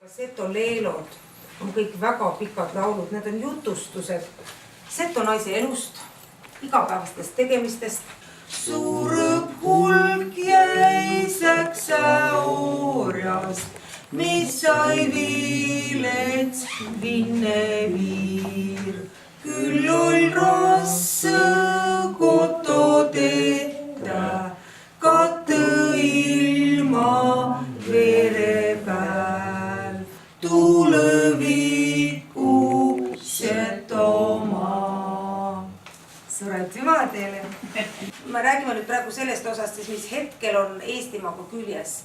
Seto leelod on kõik väga pikad laulud, need on jutustused seto naise elust, igapäevastest tegemistest. Surõb hulk jäi säksä orjast, mis sai viilets vinneviir. Küll oll rasse koto tehtä, katte ilma vere pääl. Tuleviku Setomaa. Suur aitüma teile! Me räägime nüüd praegu sellest osast, mis hetkel on Eestimaaga küljes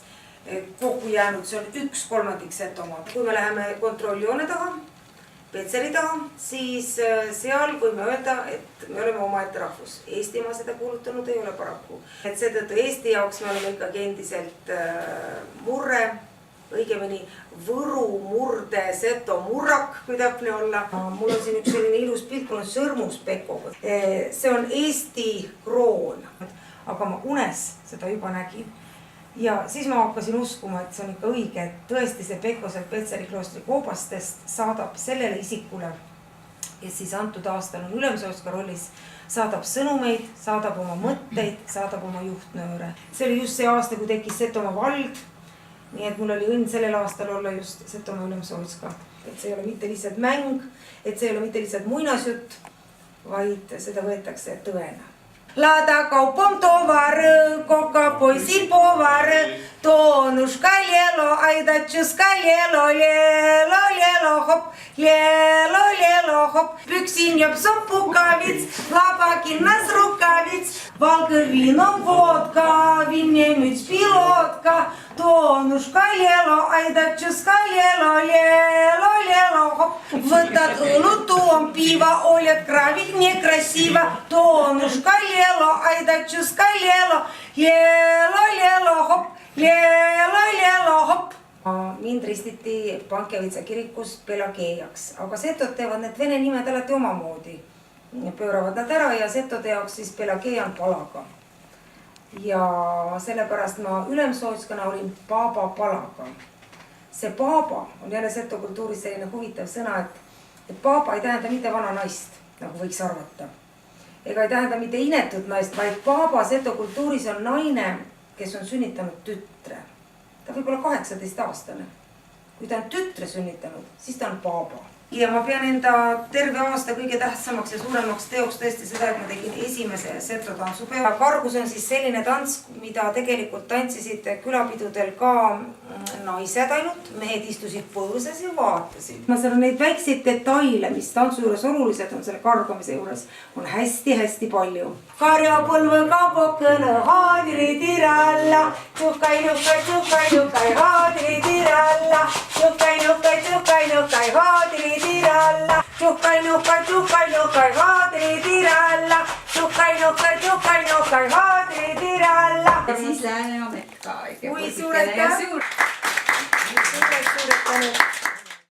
kokku jäänud, see on 1/3 Setomaad. Kui me läheme kontrolljoone taha, Petseri taha, siis seal võime öelda, et me oleme omaette rahvus. Eestimaa seda kuulutanud ei ole paraku. Et seetõttu Eesti jaoks me oleme ikkagi endiselt murre, õigemini Võru murde Seto murrak, kui täpne olla. Mul on siin üks selline ilus pilt, mul on sõrmuspekko. See on Eesti kroon, aga ma unes seda juba nägin. Ja siis ma hakkasin uskuma, et see on ikka õige, et tõesti see Pekko sealt Petseri kloostri koobastest saadab sellele isikule, kes siis antud aastal on Ülemsootska rollis, saadab sõnumeid, saadab oma mõtteid, saadab oma juhtnööre. See oli just see aasta, kui tekkis Setomaa vald. Nii et mul oli õnn sellel aastal olla just Setomaa Ülemsootska. Et see ei ole mitte lihtsalt mäng, et see ei ole mitte lihtsalt muinasjutt, vaid seda võetakse tõena. Lada kaupom tovar, koka poisil povar, toonuška lielo, aidatšuska lielo, lielo hop, püksin job sopukavits, labakinnas rukavits, valgõvino vodka, vinnemüts pilotka, toonuška lielo, aidatšuska lielo, lielo hop, võtad õlut, tuom piva, oled kravik nekrasiva, toonuška lielo, aidatšuska lielo, lielo hop, lielo hop. Mind ristiti Pankevitsa kirikus Pelageejaks, aga setod teevad need vene nimed alati omamoodi. Pööravad nad ära ja setode jaoks siis Pelageeja on palaga. Ja sellepärast ma Ülemsootskana olin Paaba palaga. See Paaba on jälle seto kultuuris selline huvitav sõna, et Paaba ei tähenda mitte vana naist, nagu võiks arvata. Ega ei tähenda mitte inetut naist, vaid Paaba seto kultuuris on naine, kes on sünnitanud tütre. Ta võib olla 18-aastane. Kui ta on tütre sünnitanud, siis ta on Paaba. Ja ma pean enda terve aasta kõige tähtsamaks ja suuremaks teoks tõesti seda, et ma tegin esimese seto tantsupeo. Kargus on siis selline tants, mida tegelikult tantsisid külapidudel ka naised ainult. Mehed istusid põõses ja vaatasid. Seal on neid väikseid detaile, mis tantsu juures olulised on selle kargamise juures, on hästi-hästi palju. Karjapõlvõga pokkõne haadiri tiralla, tšuhkai-nuhkai, haadiri tiralla, tšuhkai-nuhkai, haadiri tiralla, tšuhkai-nuhkai, haadiri tiralla, tšuhkai-nuhkai, haadiri tiralla. Ja siis Lääne-Amet ka. Kui suured tänu.